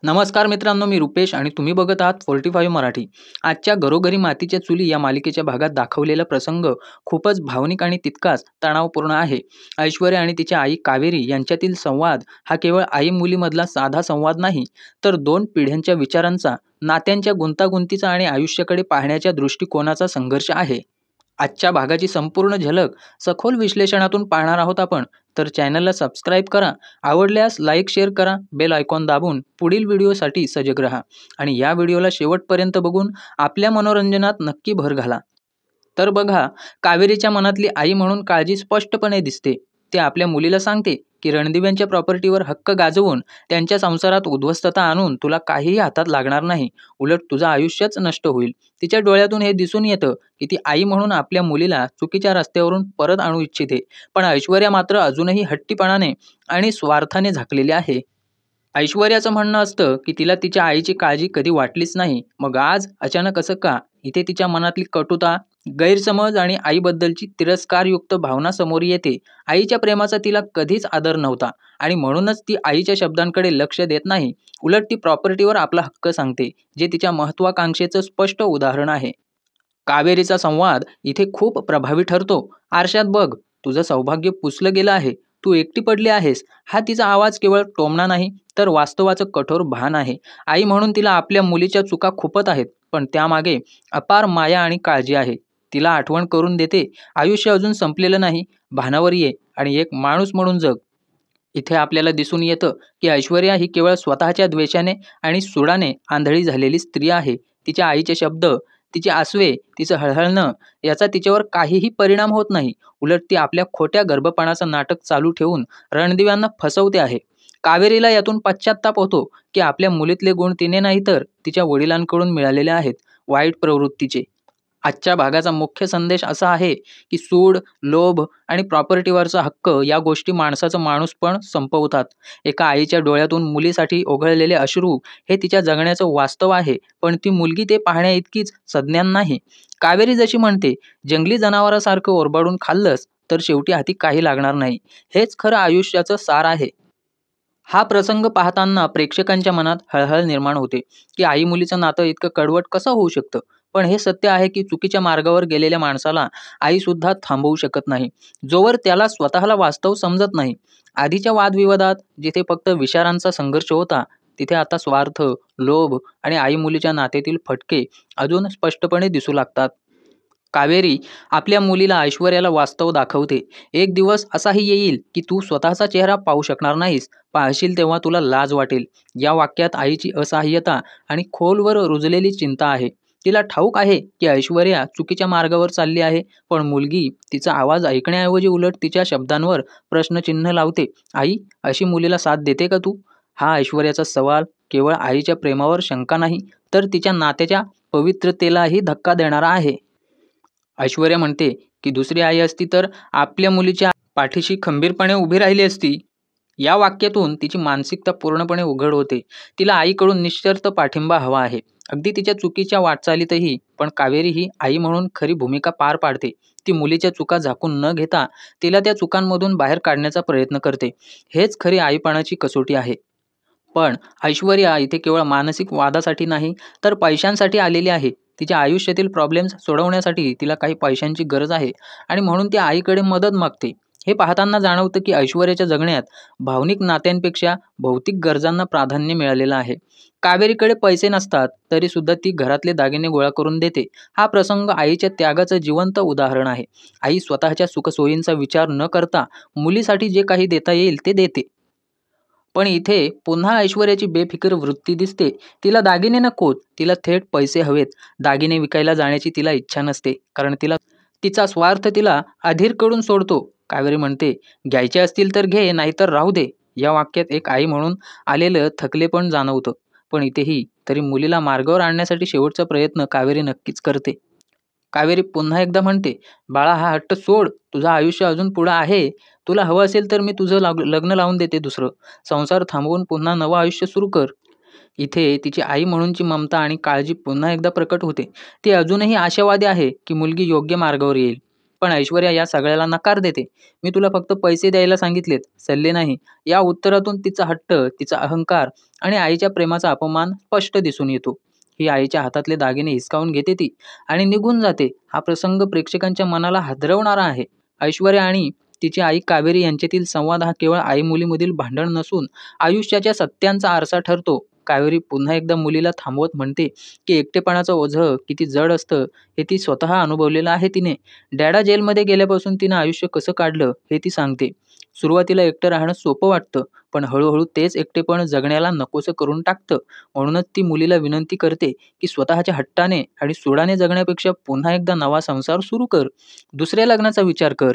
नमस्कार मित्रांनो, मी रुपेश आणि तुम्ही बघत आहात 45 मराठी. आजच्या घरोघरी मातीच्या चुली या मालिकेच्या भागात दाखवलेला प्रसंग खूपच भावनिक आणि तितकाच तणावपूर्ण आहे. ऐश्वर्या आणि तिच्या आई कावेरी यांच्यातील संवाद हा केवळ आई मुलीमधला साधा संवाद नाही, तर दोन पिढ्यांच्या विचारांचा, नात्यांच्या गुंतागुंतीचा आणि आयुष्याकडे पाहण्याच्या दृष्टिकोनाचा संघर्ष आहे. आजच्या भागाची संपूर्ण झलक सखोल विश्लेषणातून पाहणार आहोत आपण. तर चॅनलला सबस्क्राईब करा, आवडल्यास लाईक शेअर करा, बेल आयकॉन दाबून पुढील व्हिडिओसाठी सजग रहा आणि या व्हिडिओला शेवटपर्यंत बघून आपल्या मनोरंजनात नक्की भर घाला. तर बघा, कावेरीच्या मनातली आई म्हणून काळजी स्पष्टपणे दिसते. ती आपल्या मुलीला सांगते की रणदिव्यांच्या प्रॉपर्टीवर हक्क गाजवून त्यांच्या संसारात उद्ध्वस्तता आणून तुला काहीही हातात लागणार नाही, उलट तुझं आयुष्यच नष्ट होईल. तिच्या डोळ्यातून हे दिसून येतं की ती आई म्हणून आपल्या मुलीला चुकीच्या रस्त्यावरून परत आणू इच्छिते. पण ऐश्वर्या मात्र अजूनही हट्टीपणाने आणि स्वार्थाने झाकलेली आहे. ऐश्वर्याचं म्हणणं असतं की तिला तिच्या आईची काळजी कधी वाटलीच नाही, मग आज अचानक असं का? इथे तिच्या मनातली कटुता, गैरसमज आणि आईबद्दलची तिरस्कारयुक्त भावना समोर येते. आईच्या प्रेमाचा तिला कधीच आदर नव्हता आणि म्हणूनच ती आईच्या शब्दांकडे लक्ष देत नाही. उलट ती प्रॉपर्टीवर आपला हक्क सांगते, जे तिच्या महत्वाकांक्षेचं स्पष्ट उदाहरण आहे. कावेरीचा संवाद इथे खूप प्रभावी ठरतो. आरशात बघ, तुझं सौभाग्य पुसलं गेलं आहे, तू एकटी पडली आहेस. हा तिचा आवाज केवळ टोमणा नाही, तर वास्तवाचं कठोर भान आहे. आई म्हणून तिला आपल्या मुलीच्या चुका खुपत आहेत, पण त्यामागे अपार माया आणि काळजी आहे. तिला आठवण करून देते, आयुष्य अजून संपलेलं नाही, भानावर ये आणि एक माणूस म्हणून जग. इथे आपल्याला दिसून येतं की ऐश्वर्या ही केवळ स्वतःच्या द्वेषाने आणि सुडाने आंधळी झालेली स्त्री आहे. तिच्या आईचे शब्द, तिची आसवे, तिचं हळहळणं याचा तिच्यावर काहीही परिणाम होत नाही. उलट ती आपल्या खोट्या गर्भपणाचं नाटक चालू ठेवून रणदिव्यांना फसवते आहे. कावेरीला यातून पश्चात्ताप होतो की आपल्या मुलीतले गुण तिने नाही तर तिच्या वडिलांकडून मिळालेले आहेत, वाईट प्रवृत्तीचे. आजच्या भागाचा मुख्य संदेश असा आहे की सूड, लोभ आणि प्रॉपर्टीवरचा हक्क या गोष्टी माणसाचं माणूसपण संपवतात. एका आईच्या डोळ्यातून मुलीसाठी ओघळलेले अश्रू हे तिच्या जगण्याचं वास्तव आहे, पण ती मुलगी ते पाहण्याइतकीच सज्ञान नाही. कावेरी जशी म्हणते, जंगली जनावरासारखं ओरबाडून खाल्लंस तर शेवटी हाती काही लागणार नाही. हेच खरं आयुष्याचं सार आहे. हा प्रसंग पाहताना प्रेक्षकांच्या मनात हळहळ निर्माण होते की आई मुलीचं नातं इतकं कडवट कसं होऊ शकतं. पण हे सत्य आहे की चुकीच्या मार्गावर गेलेल्या माणसाला आई सुद्धा थांबवू शकत नाही, जोवर त्याला स्वतःला वास्तव समजत नाही. आधीच्या वादविवादात जिथे फक्त विचारांचा संघर्ष होता, तिथे आता स्वार्थ, लोभ आणि आई मुलीच्या नात्यातील फटके अजून स्पष्टपणे दिसू लागतात. कावेरी आपल्या मुलीला ऐश्वर्याला वास्तव दाखवते. एक दिवस असाही येईल की तू स्वतःचा चेहरा पाहू शकणार नाहीस, पाहशील तेव्हा तुला लाज वाटेल. या वाक्यात आईची असहाय्यता आणि खोलवर रुजलेली चिंता आहे. तिला ठाऊक आहे की ऐश्वर्या चुकीच्या मार्गावर चालली आहे, पण मुलगी तिचा आवाज ऐकण्याऐवजी उलट तिच्या शब्दांवर प्रश्नचिन्ह लावते. आई, अशी मुलीला साथ देते का तू? हा ऐश्वर्याचा सवाल केवळ आईच्या प्रेमावर शंका नाही, तर तिच्या नात्याच्या पवित्रतेलाही धक्का देणारा आहे. ऐश्वर्या म्हणते की दुसरी आई असती तर आपल्या मुलीच्या पाठीशी खंबीरपणे उभी राहिली असती. या वाक्यातून तिची मानसिकता पूर्णपणे उघड होते. तिला आईकडून निःशर्त पाठिंबा हवा आहे, अगदी तिच्या चुकीच्या वाटचालीतही. पण कावेरी ही आई म्हणून खरी भूमिका पार पाडते. ती मुलीच्या चुका झाकून न घेता तिला त्या चुकांमधून बाहेर काढण्याचा प्रयत्न करते. हेच खरी आईपणाची कसोटी आहे. पण ऐश्वर्या इथे केवळ मानसिक वादासाठी नाही, तर पैशांसाठी आलेली आहे. तिच्या आयुष्यातील प्रॉब्लेम्स सोडवण्यासाठी तिला काही पैशांची गरज आहे आणि म्हणून ती आईकडे मदत मागते. हे पाहताना जाणवतं की ऐश्वर्याच्या जगण्यात भावनिक नात्यांपेक्षा भौतिक गरजांना प्राधान्य मिळालेलं आहे. कावेरीकडे पैसे नसतात तरी सुद्धा ती घरातले दागिने गोळा करून देते. हा प्रसंग आईच्या त्यागाचं जिवंत उदाहरण आहे. आई स्वतःच्या सुखसोयींचा विचार न करता मुलीसाठी जे काही देता येईल ते देते. पण इथे पुन्हा ऐश्वर्याची बेफिकर वृत्ती दिसते. तिला दागिने नकोत, तिला थेट पैसे हवेत. दागिने विकायला जाण्याची तिला इच्छा नसते, कारण तिचा स्वार्थ तिला अधीरकडून सोडतो. कावेरी म्हणते, घ्यायचे असतील तर घे, नाहीतर राहू दे. या वाक्यात एक आई म्हणून आलेलं थकलेपण जाणवतं. पण इथेही तरी मुलीला मार्गावर आणण्यासाठी शेवटचा प्रयत्न कावेरी नक्कीच करते. कावेरी पुन्हा एकदा म्हणते, बाळा, हा हट्ट सोड, तुझं आयुष्य अजून पुढं आहे. तुला हवं असेल तर मी तुझं लग्न लावून देते दुसरं. संसार थांबवून पुन्हा नवं आयुष्य सुरू कर. इथे तिची आई म्हणूनची ममता आणि काळजी पुन्हा एकदा प्रकट होते. ती अजूनही आशावादी आहे की मुलगी योग्य मार्गावर येईल. पण ऐश्वर्या या सगळ्याला नकार देते. "मी तुला फक्त पैसे द्यायला सांगितलेत, सल्ले नाही." या उत्तरातून तिचा हट्ट, तिचा अहंकार आणि आईच्या प्रेमाचा अपमान स्पष्ट दिसून येतो. ही आईच्या हातातले दागिने हिसकावून घेते ती आणि निघून जाते. हा प्रसंग प्रेक्षकांच्या मनाला हादरवणारा आहे. ऐश्वर्या आणि तिची आई कावेरी यांच्यातील संवाद हा केवळ आई मुलीमधील भांडण नसून आयुष्याच्या सत्यांचा आरसा ठरतो. कावेरी पुन्हा एकदा मुलीला थांबवत म्हणते की एकटेपणाचं ओझं किती जड असतं हे ती स्वतः अनुभवलेलं आहे तिने. डॅडा जेलमध्ये गेल्यापासून तिनं आयुष्य कसं काढलं हे ती सांगते. सुरुवातीला एकटं राहणं सोपं वाटतं, पण हळूहळू तेच एकटेपण जगण्याला नकोसं करून टाकतं. म्हणूनच ती मुलीला विनंती करते की स्वतःच्या हट्टाने आणि सुडाने जगण्यापेक्षा पुन्हा एकदा नवा संसार सुरू कर. दुसऱ्या लग्नाचा विचार कर.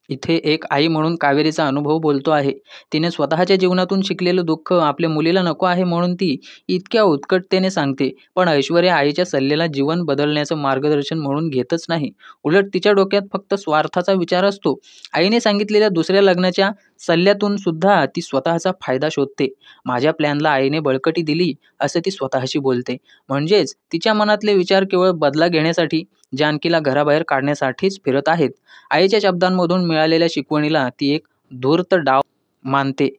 इथे एक आई म्हणून कावेरीचा अनुभव बोलतो आहे. तिने स्वतःच्या जीवनातून शिकलेलं दुःख आपल्या मुलीला नको आहे म्हणून ती इतक्या उत्कटतेने सांगते. पण ऐश्वर्या आईच्या सल्ल्याला जीवन बदलण्याचं मार्गदर्शन म्हणून घेतच नाही. उलट तिच्या डोक्यात फक्त स्वार्थाचा विचार असतो. आईने सांगितलेल्या दुसऱ्या लग्नाच्या सल्ल्यातून सुद्धा ती स्वतःचा फायदा शोधते. माझ्या प्लॅनला आईने बळकटी दिली असं ती स्वतःशी बोलते. म्हणजेच तिच्या मनातले विचार केवळ बदला घेण्यासाठी, जानकीला घराबाहेर काढण्यासाठीच फिरत आहेत. आईच्या शब्दांमधून मिळालेल्या शिकवणीला ती एक धूर्त डाव मानते.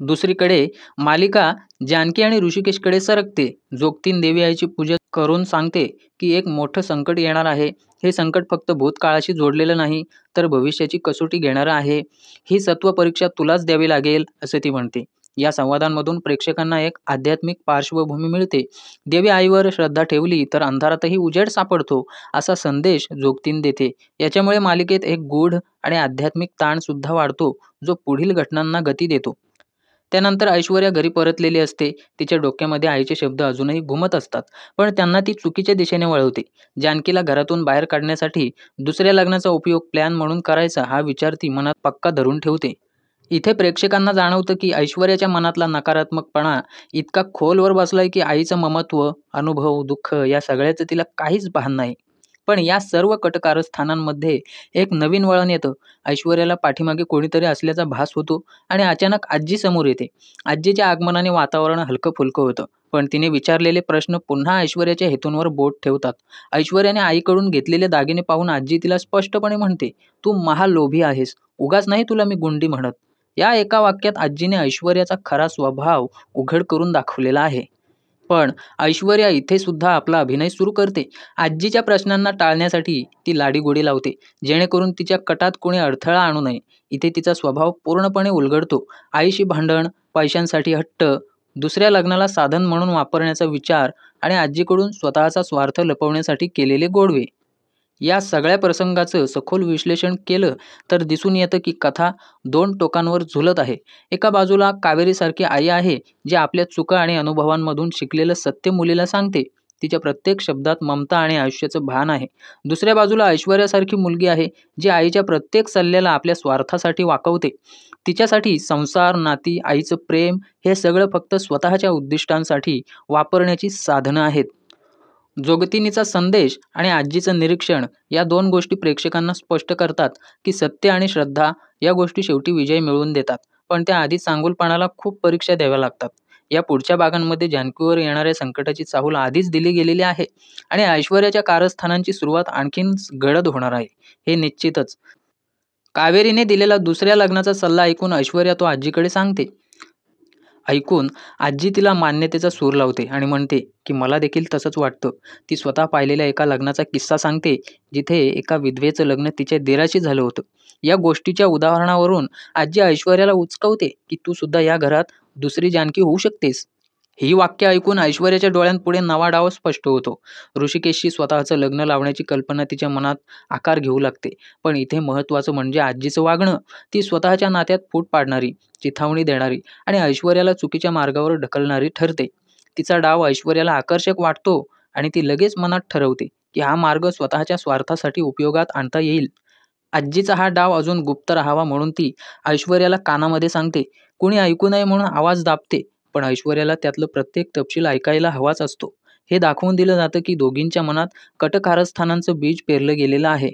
दुसरीकडे मालिका जानकी आणि ऋषिकेशकडे सरकते. जोगतीन देवी आईची पूजा करून सांगते की एक मोठं संकट येणार आहे. हे संकट फक्त भूतकाळाशी जोडलेलं नाही, तर भविष्याची कसोटी घेणारं आहे. ही सत्व परीक्षा तुलाच द्यावी लागेल असं ती म्हणते. या संवादांमधून प्रेक्षकांना एक आध्यात्मिक पार्श्वभूमी मिळते. देवी आईवर श्रद्धा ठेवली तर अंधारातही उजेड सापडतो असा संदेश जोगतीन देते. याच्यामुळे मालिकेत एक गूढ आणि आध्यात्मिक ताण सुद्धा वाढतो, जो पुढील घटनांना गती देतो. त्यानंतर ऐश्वर्या घरी परतलेली असते. तिच्या डोक्यामध्ये आईचे शब्द अजूनही घुमत असतात, पण त्यांना ती चुकीच्या दिशेने वळवते. जानकीला घरातून बाहेर काढण्यासाठी दुसऱ्या लग्नाचा उपयोग प्लॅन म्हणून करायचा हा विचार ती मनात पक्का धरून ठेवते. इथे प्रेक्षकांना जाणवतं की ऐश्वर्याच्या मनातला नकारात्मकपणा इतका खोलवर बसलाय की आईचं ममत्व, अनुभव, दुःख या सगळ्याचं तिला काहीच भान नाही. पण या सर्व कटकारस्थानांमध्ये एक नवीन वळण येतं. ऐश्वर्याला पाठीमागे कोणीतरी असल्याचा भास होतो आणि अचानक आजी समोर येते. आजीच्या आगमनाने वातावरण हलकं-फुलकं होतं. पण तिने विचारलेले प्रश्न पुन्हा ऐश्वर्याच्या हेतूंवर बोट ठेवतात. ऐश्वर्याने आईकडून घेतलेले दागिने पाहून आजी तिला स्पष्टपणे म्हणते, "तू महालोभी आहेस. उगाच नाही तुला मी गुंडी म्हणत." या एका वाक्यात आजीने ऐश्वर्याचा खरा स्वभाव उघड करून दाखवलेला आहे. पण ऐश्वर्या इथे सुद्धा आपला अभिनय सुरू करते. आजीच्या प्रश्नांना टाळण्यासाठी ती लाडीगोडी लावते, जेणेकरून तिच्या कटात कोणी अडथळा आणू नये. इथे तिचा स्वभाव पूर्णपणे उलगडतो. आईशी भांडण, पैशांसाठी हट्ट, दुसऱ्या लग्नाला साधन म्हणून वापरण्याचा विचार आणि आजीकडून स्वतःचा स्वार्थ लपवण्यासाठी केलेले गोडवे. या सगळ्या प्रसंगाचं सखोल विश्लेषण केलं तर दिसून येतं की कथा दोन टोकांवर झुलत आहे. एका बाजूला कावेरीसारखी आई आहे, जी आपल्या चुका आणि अनुभवांमधून शिकलेलं सत्य मुलीला सांगते. तिच्या प्रत्येक शब्दात ममता आणि आयुष्याचं भान आहे. दुसऱ्या बाजूला ऐश्वर्यासारखी मुलगी आहे, जी आईच्या प्रत्येक सल्ल्याला आपल्या स्वार्थासाठी वाकवते. तिच्यासाठी संसार, नाती, आईचं प्रेम हे सगळं फक्त स्वतःच्या उद्दिष्टांसाठी वापरण्याची साधनं आहेत. जोगतिनीचा संदेश आणि आजीचं निरीक्षण या दोन गोष्टी प्रेक्षकांना स्पष्ट करतात की सत्य आणि श्रद्धा या गोष्टी शेवटी विजय मिळवून देतात, पण त्याआधी चांगुलपणाला खूप परीक्षा द्याव्या लागतात. या पुढच्या भागांमध्ये जानकीवर येणाऱ्या संकटाची चाहूल आधीच दिली गेलेली आहे आणि ऐश्वर्याच्या कारस्थानांची सुरुवात आणखीन गडद होणार आहे, हे निश्चितच. कावेरीने दिलेला दुसऱ्या लग्नाचा सल्ला ऐकून ऐश्वर्या तो आजीकडे सांगते. ऐकून आजी तिला मान्यतेचा सूर लावते आणि म्हणते की मला देखील तसंच वाटतं. ती स्वतः पाहिलेल्या एका लग्नाचा किस्सा सांगते, जिथे एका विधवेचं लग्न तिच्या दिराशी झालं होतं. या गोष्टीच्या उदाहरणावरून आजी ऐश्वर्याला उचकवते की तू सुद्धा या घरात दुसरी जानकी होऊ शकतेस. ही वाक्य ऐकून ऐश्वर्याच्या डोळ्यांपुढे नवा डाव स्पष्ट होतो. ऋषिकेशशी स्वतःचं लग्न लावण्याची कल्पना तिच्या मनात आकार घेऊ लागते. पण इथे महत्त्वाचं म्हणजे आजीचं वागणं. ती स्वतःच्या नात्यात फूट पाडणारी, चिथावणी देणारी आणि ऐश्वर्याला चुकीच्या मार्गावर ढकलणारी ठरते. तिचा डाव ऐश्वर्याला आकर्षक वाटतो आणि ती लगेच मनात ठरवते की हा मार्ग स्वतःच्या स्वार्थासाठी उपयोगात आणता येईल. आजीचा हा डाव अजून गुप्त राहावा म्हणून ती ऐश्वर्याला कानामध्ये सांगते. कुणी ऐकू नये म्हणून आवाज दाबते, पण ऐश्वर्याला त्यातलं प्रत्येक तपशील ऐकायला हवाच असतो. हे दाखवून दिलं जातं की दोघींच्या मनात कटकारस्थानांचं बीज पेरलं गेलेलं आहे.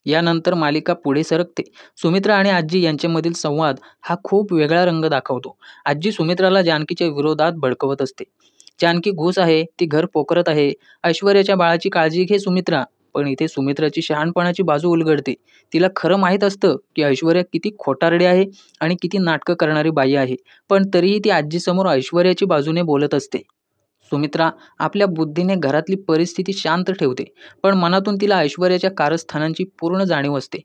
यानंतर मालिका पुढे सरकते. सुमित्रा आणि आजी यांच्यामधील संवाद हा खूप वेगळा रंग दाखवतो. आजी सुमित्राला जानकीच्या विरोधात भडकवत असते. जानकी घूस आहे, ती घर पोखरत आहे. ऐश्वर्याच्या बाळाची काळजी घे सुमित्रा. पण इथे सुमित्राची शहाणपणाची बाजू उलगडते. तिला खरं माहीत असतं की ऐश्वर्या किती खोटारडी आहे आणि किती नाटकं करणारी बाई आहे, पण तरीही ती आजीसमोर ऐश्वर्याची बाजूने बोलत असते. सुमित्रा आपल्या बुद्धीने घरातली परिस्थिती शांत ठेवते, पण मनातून तिला ऐश्वर्याच्या कारस्थानांची पूर्ण जाणीव असते.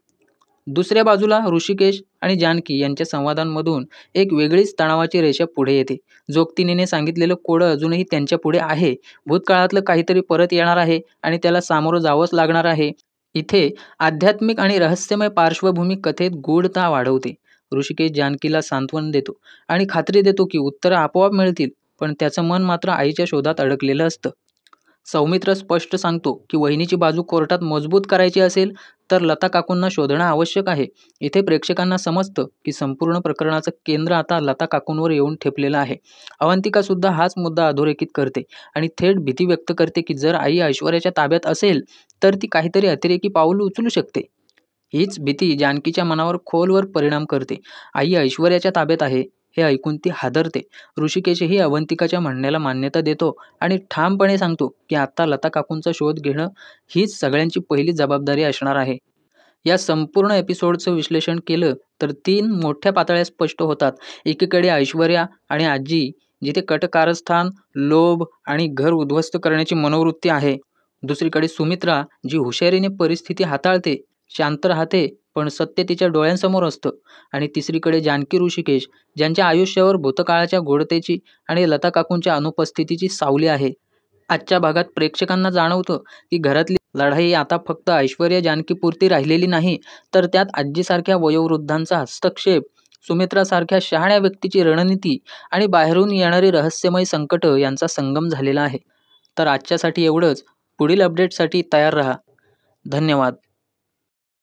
दुसऱ्या बाजूला ऋषिकेश आणि जानकी यांच्या संवादांमधून एक वेगळीच तणावाची रेषा पुढे येते. जोगतिनीने सांगितलेलं कोडं अजूनही त्यांच्या पुढे आहे. भूतकाळातलं काहीतरी परत येणार आहे आणि त्याला सामोरं जावंच लागणार आहे. इथे आध्यात्मिक आणि रहस्यमय पार्श्वभूमी कथेत गूढता वाढवते. ऋषिकेश जानकीला सांत्वन देतो आणि खात्री देतो की उत्तरं आपोआप मिळतील, पण त्याचं मन मात्र आईच्या शोधात अडकलेलं असतं. सौमित्र स्पष्ट सांगतो की वहिनीची बाजू कोर्टात मजबूत करायची असेल तर लता काकूंना शोधणं आवश्यक आहे. इथे प्रेक्षकांना समजतं की संपूर्ण प्रकरणाचं केंद्र आता लता काकूंवर येऊन ठेपलेलं आहे. अवंतिका सुद्धा हाच मुद्दा अधोरेखित करते आणि थेट भीती व्यक्त करते की जर आई ऐश्वर्याच्या ताब्यात असेल तर ती काहीतरी अतिरेकी पाऊल उचलू शकते. हीच भीती जानकीच्या मनावर खोलवर परिणाम करते. आई ऐश्वर्याच्या ताब्यात आहे हे ऐकून ती हादरते. ऋषिकेशही अवंतिकाच्या म्हणण्याला मान्यता देतो आणि ठामपणे सांगतो की आता लता काकूंचा शोध घेणं हीच सगळ्यांची पहिली जबाबदारी असणार आहे. या संपूर्ण एपिसोडचं विश्लेषण केलं तर 3 मोठ्या पातळ्या स्पष्ट होतात. एकीकडे ऐश्वर्या आणि आजी जिथे कटकारस्थान, लोभ आणि घर उद्ध्वस्त करण्याची मनोवृत्ती आहे. दुसरीकडे सुमित्रा जी हुशारीने परिस्थिती हाताळते, शांत राहते, पण सत्य तिच्या डोळ्यांसमोर असतं. आणि तिसरीकडे जानकी ऋषिकेश ज्यांच्या आयुष्यावर भूतकाळाच्या गोडतेची आणि लता काकूंच्या अनुपस्थितीची सावली आहे. आजच्या भागात प्रेक्षकांना जाणवतं की घरातली लढाई आता फक्त ऐश्वर्या जानकीपुरती राहिलेली नाही, तर त्यात आजीसारख्या वयोवृद्धांचा हस्तक्षेप, सुमित्रासारख्या शहाण्या व्यक्तीची रणनीती आणि बाहेरून येणारी रहस्यमय संकट यांचा संगम झालेला आहे. तर आजच्यासाठी एवढंच. पुढील अपडेटसाठी तयार रहा. धन्यवाद.